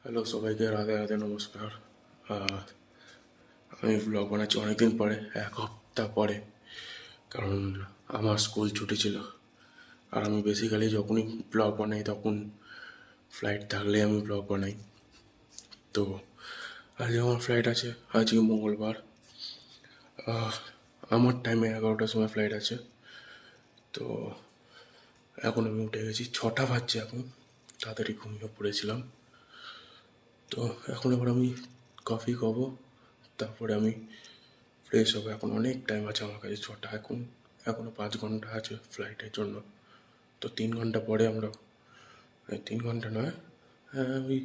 Hello সবাইকে, রাধে রাধে, নমস্কার। আহ, আমি ব্লগ বানাচ্ছি অনেকদিন পরে, 1 সপ্তাহ পরে। কারণ আমার স্কুল ছুটি ছিল। আর আমি বেসিক্যালি যখনই ব্লগ বানাই তখন ফ্লাইট থাকলে আমি ব্লগ বানাই। তো আজকে আমার ফ্লাইট আছে, আজকে মঙ্গলবার। আমার টাইমে 11টার সময় ফ্লাইট আছে। তো এখন আমি উঠে গেছি, 6টা বাজছে এখন। তাড়াতাড়ি ঘুমিয়ে পড়েছিলাম। তো এখন এবার আমি কফি খাবো, তারপরে আমি ফ্রেশ হবো। এখন অনেক টাইম আছে আমার কাছে, 6টা। এখনও 5 ঘন্টা আছে ফ্লাইটের জন্য। তো 3 ঘন্টা পরে আমরা, 3 ঘন্টা নয়, হ্যাঁ ওই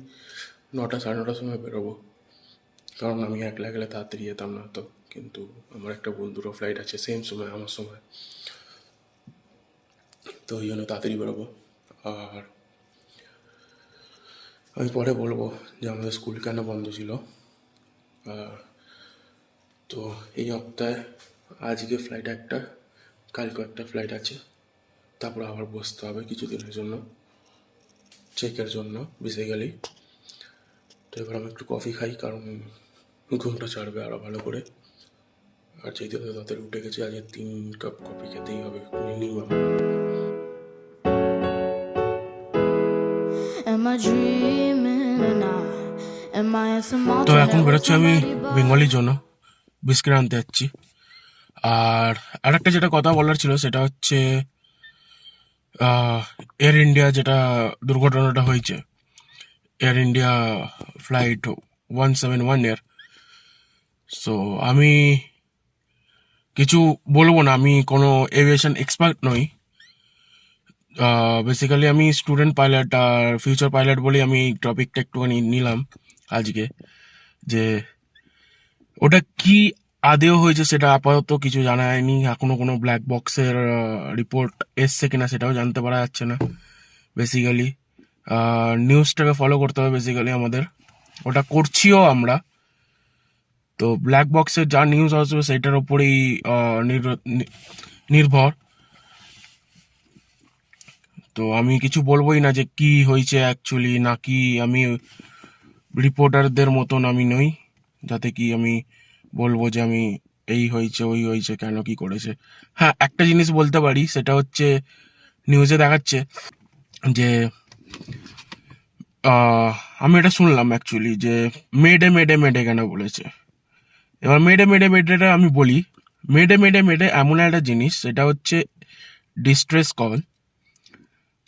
9টা সাড়ে 9টার সময় বেরোবো। কারণ আমি একলা গেলে তাড়াতাড়ি যেতাম না তো, কিন্তু আমার একটা বন্ধুরও ফ্লাইট আছে সেম সময় আমার সময়, তো ওই জন্য তাড়াতাড়ি বেরোবো। আর আমি পরে বলবো যে আমাদের স্কুল কেন বন্ধ ছিল। তো এই সপ্তাহে আজকে ফ্লাইট একটা, কালকে একটা ফ্লাইট আছে। তারপর আবার বসতে হবে কিছুদিনের জন্য, চেকের জন্য বেসিক্যালি। তো এবার আমি একটু কফি খাই, কারণ ঘুমটা ছাড়বে আরও ভালো করে। আর যেতে তো তাদের উঠে গেছে, আজকে 3 কাপ কফি খেতেই হবে মিনিমাম। তো এখন বেরোচ্ছি আমি বেঙ্গলির জন্য, বিস্কিট আনতে যাচ্ছি। আর আরেকটা যেটা কথা বলার ছিল সেটা হচ্ছে এয়ার ইন্ডিয়া যেটা দুর্ঘটনাটা হয়েছে, এয়ার ইন্ডিয়া ফ্লাইট 171 এর। সো আমি কিছু বলবো না, আমি কোনো এভিয়েশন এক্সপার্ট নই। বেসিক্যালি আমি স্টুডেন্ট পাইলট আর ফিউচার পাইলট বলেই আমি এই টপিকটা একটুখানি নিলাম আজকে। যে ওটা কি আদেও হয়েছে সেটা আপাতত কিছু জানা যায়নি এখনো, কোনো ব্ল্যাক বক্সের রিপোর্ট এসছে কিনা সেটাও জানতে পারা যাচ্ছে না। বেসিক্যালি নিউজটাকে ফলো করতে হবে বেসিক্যালি আমাদের, ওটা করছিও আমরা। তো ব্ল্যাক বক্সের যা নিউজ আসবে সেটার ওপরেই নির্ভর। তো আমি কিছু বলবোই না যে কি হয়েছে অ্যাকচুয়ালি, নাকি আমি রিপোর্টারদের মতন আমি নই যাতে কি আমি বলবো যে আমি এই হয়েছে ওই হয়েছে কেন কি করেছে। হ্যাঁ, একটা জিনিস বলতে পারি, সেটা হচ্ছে নিউজে দেখাচ্ছে যে আমি এটা শুনলাম অ্যাকচুয়ালি যে মেডে মেডে মেডে কেন বলেছে। এবার মেডে মেডে মেডেটা আমি বলি, মেডে মেডে মেডে এমন একটা জিনিস, সেটা হচ্ছে ডিস্ট্রেস কল।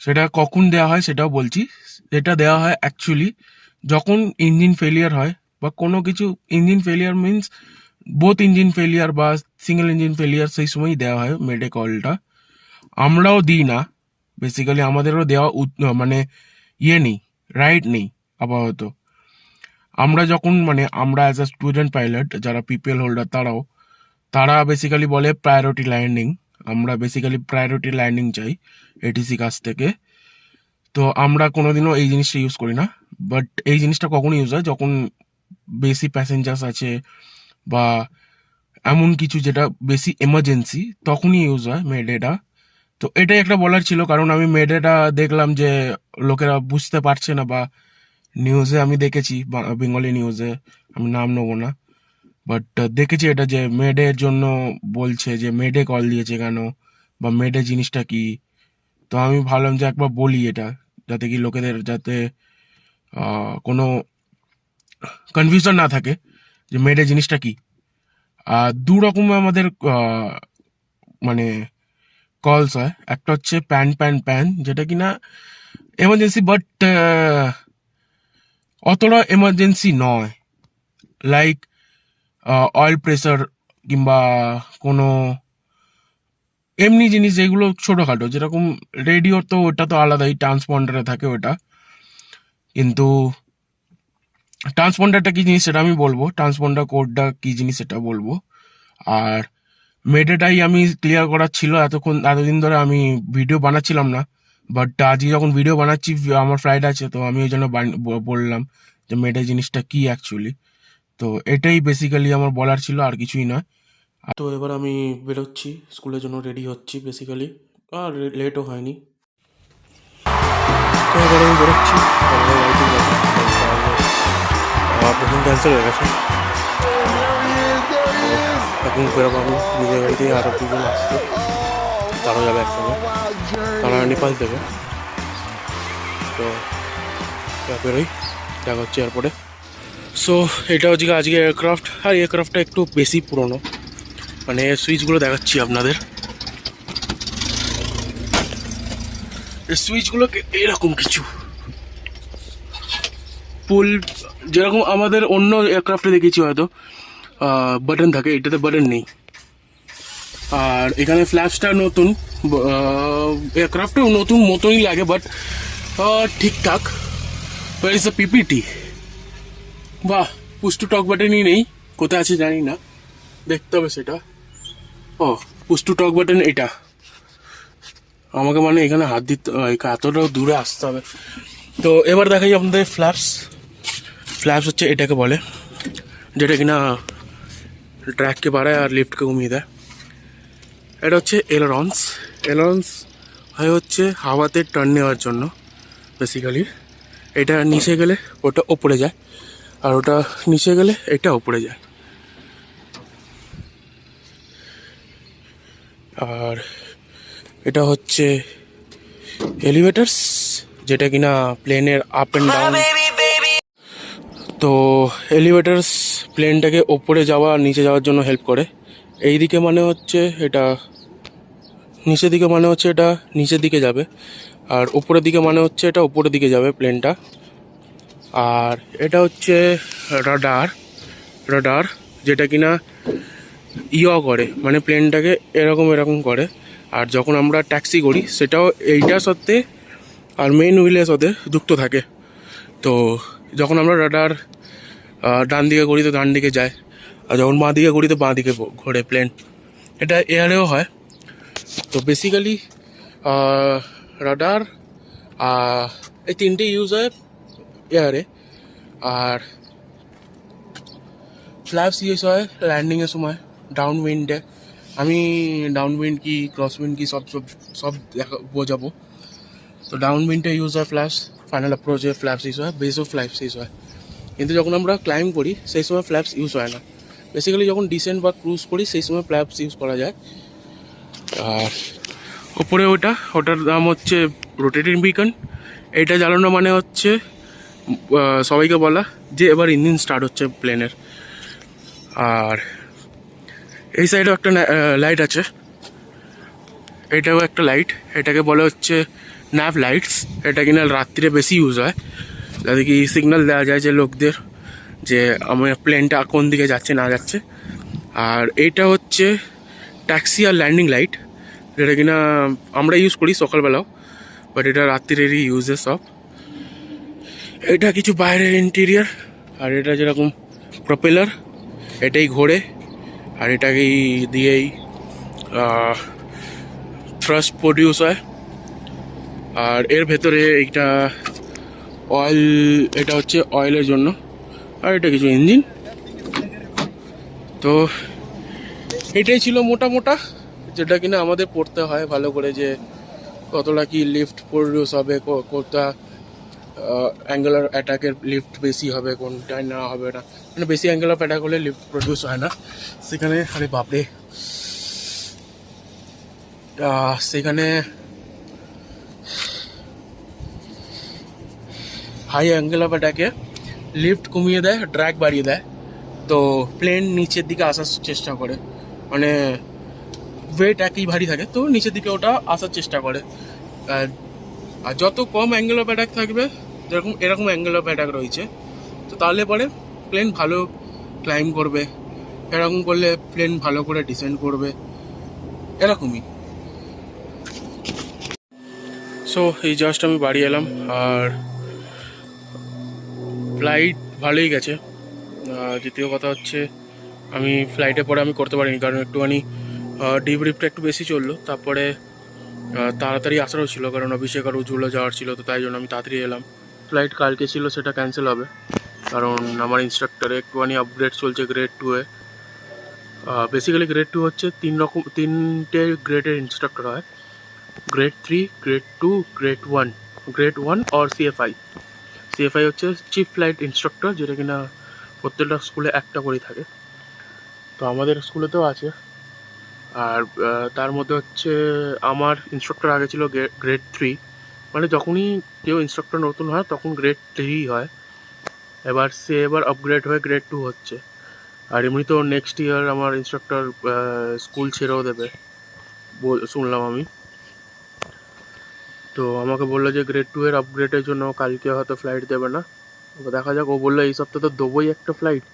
সেটা কখন দেওয়া হয় সেটাও বলছি। এটা দেওয়া হয় অ্যাকচুয়ালি যখন ইঞ্জিন ফেলিয়ার হয় বা কোনো কিছু, engine failure means both engine failure বা সিঙ্গেল ইঞ্জিন ফেলিয়ার, সেই সময়ই দেওয়া হয় মেডে কলটা। আমরাও দিই না বেসিক্যালি, আমাদেরও দেওয়া মানে ইয়ে নেই, রাইট নেই আপাতত। আমরা যখন মানে আমরা অ্যাজ আ স্টুডেন্ট পাইলট যারা পিপিএল হোল্ডার তারা বেসিক্যালি বলে প্রায়োরিটি ল্যান্ডিং। আমরা বেসিক্যালি প্রায়োরিটি ল্যান্ডিং চাই এটিসি কাছ থেকে। তো আমরা কোনোদিনও এই জিনিসটা ইউজ করি না। বাট এই জিনিসটা কখন ইউজ হয়, যখন বেশি প্যাসেঞ্জার্স আছে বা এমন কিছু যেটা বেশি এমার্জেন্সি, তখনই ইউজ হয় মেডেটা। তো এটাই একটা বলার ছিল, কারণ আমি মেডেটা দেখলাম যে লোকেরা বুঝতে পারছে না, বা নিউজে আমি দেখেছি, বেঙ্গলি নিউজে, আমি নাম নেবো না, বাট দেখেছি এটা যে মেডের জন্য বলছে যে মেডে কল দিয়েছে কেন, বা মেডে জিনিসটা কি। তো আমি ভাবলাম যে একবার বলি এটা, যাতে কি লোকেদের যাতে কোনো কনফিউশন না থাকে যে মেডে জিনিসটা কি। দু রকমের আমাদের মানে কলস হয়। একটা হচ্ছে প্যান প্যান প্যান, যেটা কিনা এমার্জেন্সি, বাট অতটা এমার্জেন্সি নয়। লাইক অয়েল প্রেসার কিংবা কোনো এমনি জিনিস যেগুলো ছোটোখাটো, যেরকম রেডিওর, তো ওটা তো আলাদাই ট্রান্সপন্ডারে থাকে ওটা। কিন্তু ট্রান্সপন্ডারটা কি জিনিস সেটা আমি বলবো, ট্রান্সপন্ডার কোডটা কি জিনিস সেটা বলবো। আর মেডেটাই আমি ক্লিয়ার করার ছিল এতদিন ধরে আমি ভিডিও বানাচ্ছিলাম না। বাট আজকে যখন ভিডিও বানাচ্ছি, আমার ফ্লাইট আছে, তো আমি ওই জন্য বললাম যে মেডে জিনিসটা কি অ্যাকচুয়ালি। তো এটাই বেসিক্যালি আমার বলার ছিল, আর কিছুই নয়। তো এবার আমি বেরোচ্ছি, স্কুলের জন্য রেডি হচ্ছি বেসিক্যালি, আর লেটও হয়নি। তো এবার আমি বেরোচ্ছি, ক্যান্সেল হয়ে গেছে। এখন বেরোবো আমি নিজের গাড়ি থেকে, আরও দুজন আসছে, তারাও যাবে একসঙ্গে, তারা নেপাল থেকে। তো বেরোই, দেখা হচ্ছে এয়ারপোর্টে। সো এটা হচ্ছে আজকে এয়ারক্রাফট। আর এয়ারক্রাফটটা একটু বেশি পুরনো, মানে সুইচগুলো দেখাচ্ছি আপনাদের। এই সুইচগুলো এরকম কিছু পুল, যেরকম আমাদের অন্য এয়ারক্রাফটে দেখেছি হয়তো বাটন থাকে, এটাতে বাটন নেই। আর এখানে ফ্ল্যাপসটা নতুন, এয়ারক্রাফটও নতুন মতনই লাগে, বাট ঠিকঠাক। It's a PPT. বাহ, পুশ টু টক বাটনই নেই, কোথায় আছে জানি না, দেখতে হবে সেটা। ও, পুশ টু টক বাটন এটা। আমাকে মানে এখানে হাত দিতে, এতটাও দূরে আসতে হবে। তো এবার দেখাই আপনাদের ফ্ল্যাপস। ফ্ল্যাপস হচ্ছে এটাকে বলে, যেটা কিনা ট্র্যাককে বাড়ায় আর লিফটকে কমিয়ে দেয়। এটা হচ্ছে এলারন্স। এলারন্স হয় হচ্ছে হাওয়াতে টার্ন নেওয়ার জন্য বেসিক্যালি। এটা নিচে গেলে ওটা ওপরে যায়, আর ওটা নিচে গেলে এটা ওপরে যায়। আর এটা হচ্ছে এলিভেটার্স, যেটা কিনা প্লেনের আপ অ্যান্ড ডাউন। তো এলিভেটার্স প্লেনটাকে ওপরে যাওয়া নিচে যাওয়ার জন্য হেল্প করে। এই দিকে মানে হচ্ছে এটা নিচের দিকে, মানে হচ্ছে এটা নিচের দিকে যাবে, আর ওপরের দিকে মানে হচ্ছে এটা ওপরের দিকে যাবে প্লেনটা। আর এটা হচ্ছে রাডার। রাডার যেটা কিনা করে, মানে প্লেনটাকে এরকম এরকম করে। আর যখন আমরা ট্যাক্সি করি সেটাও এইটার সাথে আর মেইন হুইলের সাথে যুক্ত থাকে। তো যখন আমরা রাডার ডান দিকে করি তো ডান দিকে যায়, আর যখন বাঁ দিকে করি তো বাঁ দিকে ঘোরে প্লেন। এটা এয়ারেও হয়। তো বেসিক্যালি রাডার এই তিনটে ইউজ হয় এয়ারে। আর ফ্ল্যাপস ইউজ হয় ল্যান্ডিংয়ের সময়, ডাউন উইন্ডে। আমি ডাউন উইন্ড কি ক্রস উইন্ড কি সব সব সব বোঝাবো। তো ডাউন উইন্ডে ইউজ হয় ফ্ল্যাপস, ফাইনাল অ্যাপ্রোচে ফ্ল্যাপস ইউজ হয়, বেসও ফ্ল্যাপস ইউজ হয়। কিন্তু যখন আমরা ক্লাইম্ব করি সেই সময় ফ্ল্যাপস ইউজ হয় না। বেসিক্যালি যখন ডিসেন্ট বা ক্রুজ করি সেই সময় ফ্ল্যাপস ইউজ করা যায়। আর ওপরে ওটার দাম হচ্ছে রোটেটিং বিকন। এটা জ্বালানো মানে হচ্ছে সবাইকে বলা যে এবার ইঞ্জিন স্টার্ট হচ্ছে প্লেনের। আর এই সাইডেও একটা লাইট আছে, এটাও একটা লাইট, এটাকে বলা হচ্ছে ন্যাভ লাইটস। এটা কিনা রাত্রিরে বেশি ইউজ হয়, যাতে কি সিগন্যাল দেওয়া যায় যে লোকদের যে আমার প্লেনটা কোন দিকে যাচ্ছে না যাচ্ছে। আর এইটা হচ্ছে ট্যাক্সি আর ল্যান্ডিং লাইট, যেটা কিনা আমরা ইউজ করি সকালবেলাও, বাট এটা রাত্রিরেরই ইউজেস সব। এটা কিছু বাইরের ইন্টেরিয়ার। আর এটা যেরকম প্রপেলার, এটাই ঘোরে, আর এটাকেই দিয়েই থ্রাস্ট প্রডিউস হয়। আর এর ভেতরে এইটা অয়েল, এটা হচ্ছে অয়েলের জন্য। আর এটা কিছু ইঞ্জিন। তো এটাই ছিল মোটা যেটা কিনা আমাদের পড়তে হয় ভালো করে, যে কতটা কি লিফট প্রডিউস হবে, কতটা অ্যাঙ্গুলার অ্যাটাকের লিফট বেশি হবে, কোনটায় না হবে না। মানে বেশি অ্যাঙ্গুলার অ্যাটাক হলে লিফট প্রডিউস হয় না সেখানে। আরে বাপরে, সেখানে হাই অ্যাঙ্গেল অফ অ্যাটাকে লিফট কমিয়ে দেয়, ড্র্যাগ বাড়িয়ে দেয়। তো প্লেন নিচের দিকে আসার চেষ্টা করে, মানে ওয়েট একই ভারী থাকে তো নিচের দিকে ওটা আসার চেষ্টা করে। আর যত কম অ্যাঙ্গেল অফ অ্যাটাক থাকবে, যেরকম এরকম অ্যাঙ্গেল অফ অ্যাটাক রয়েছে, তো তাহলে পরে প্লেন ভালো ক্লাইম্ব করবে। এরকম করলে প্লেন ভালো করে ডিসেন্ড করবে, এরকমই। সো এই জাস্ট আমি বাড়ি এলাম, আর ফ্লাইট ভালোই গেছে। দ্বিতীয় কথা হচ্ছে আমি ফ্লাইটে পরে আমি করতে পারিনি, কারণ একটুখানি ডিব্রিফটা একটু বেশি চললো। তারপরে তাড়াতাড়ি আসারও ছিল, কারণ অভিষেক আর উজ্জ্বলও যাওয়ার ছিল, তো তাই জন্য আমি তাড়াতাড়ি এলাম। ফ্লাইট কালকে ছিল, সেটা ক্যান্সেল হবে, কারণ আমার ইনস্ট্রাক্টরে একটুখানি আপগ্রেড চলছে গ্রেড 2-এ। বেসিক্যালি গ্রেড 2 হচ্ছে তিনটে গ্রেডের ইনস্ট্রাক্টর হয়, গ্রেড 3, গ্রেড 2, গ্রেড 1। গ্রেড 1 আর সিএফআই হচ্ছে চিফ ফ্লাইট ইনস্ট্রাক্টর, যেটা কিনা প্রত্যেকটা স্কুলে একটা করেই থাকে। তো আমাদের স্কুলেতেও আছে। আর তার মধ্যে হচ্ছে আমার ইনস্ট্রাক্টর আগে ছিল গ্রেড 3, মানে যখনই কেউ ইনস্ট্রাক্টর নতুন হয় তখন গ্রেড 3 হয়। এবার আপগ্রেড হয়ে গ্রেড 2 হচ্ছে। আর এমনিতেও নেক্সট ইয়ার আমার ইনস্ট্রাক্টর স্কুল ছেড়েও দেবে শুনলাম আমি। তো আমাকে বললো যে গ্রেড 2 এর আপগ্রেডের জন্য কালকে হয়তো ফ্লাইট দেবে না। এবার দেখা যাক। ও বললো এই সপ্তাহে তো দেবোই একটা ফ্লাইট,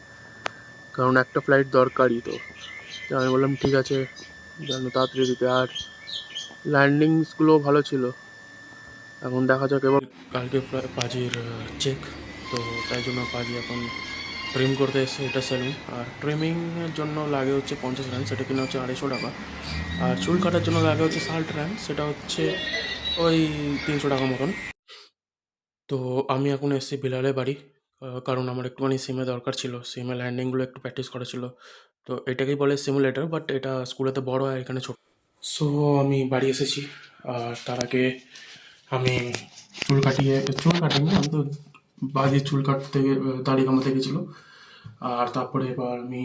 কারণ একটা ফ্লাইট দরকারই। তো তো আমি বললাম ঠিক আছে, যেন তাড়াতাড়ি দিতে। আর ল্যান্ডিংসগুলো ভালো ছিল। এখন দেখা যাক। এবার কালকে পাজির চেক, তো তাই জন্য পাজি এখন ট্রিম করতে এসছে। এটা সেলুন। আর ট্রিমিংয়ের জন্য লাগে হচ্ছে 50 রান, সেটা কিনা হচ্ছে 250 টাকা। আর চুল কাটার জন্য লাগে হচ্ছে 60 রান, সেটা হচ্ছে ওই 300 টাকার মতন। তো আমি এখন এসেছি বিলালের বাড়ি, কারণ আমার একটুখানি সিমে দরকার ছিল। সিমে ল্যান্ডিংগুলো একটু প্র্যাকটিস করা ছিল। তো এটাকেই বলে সিমুলেটর, বাট এটা স্কুলেতে বড় হয়, এখানে ছোট। সো আমি বাড়ি এসেছি। আর তার আগে আমি চুল কাটিনি, আমি তো বাজে চুল কাটতে দাড়ি কামাতে গেছিলো। আর তারপরে এবার আমি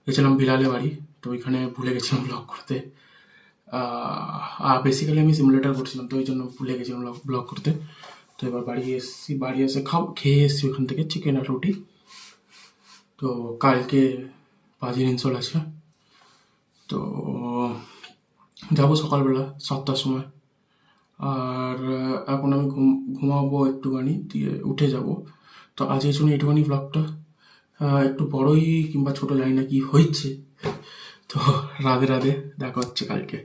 গেছিলাম বিলালে বাড়ি। তো ওইখানে ভুলে গেছিলাম ব্লগ করতে। আর বেসিক্যালি আমি সিমুলেটার করছিলাম, তো ওই জন্য ভুলে গেছিলাম ব্লগ করতে। তো এবার বাড়ি এসেছি, বাড়ি এসে খেয়ে এসেছি ওখান থেকে চিকেন আর রুটি। তো কালকে বাজির ইনসোল আছে। তো যাবো সকালবেলা 7টার সময়। আর এখন আমি ঘুমাবো একটুখানি, দিয়ে উঠে যাব। তো আজ এই জন্য একটুখানি ব্লগটা একটু বড়ই কিংবা ছোট জানি না কি হয়েছে। তো রাধে রাধে, দেখা হচ্ছে কালকে।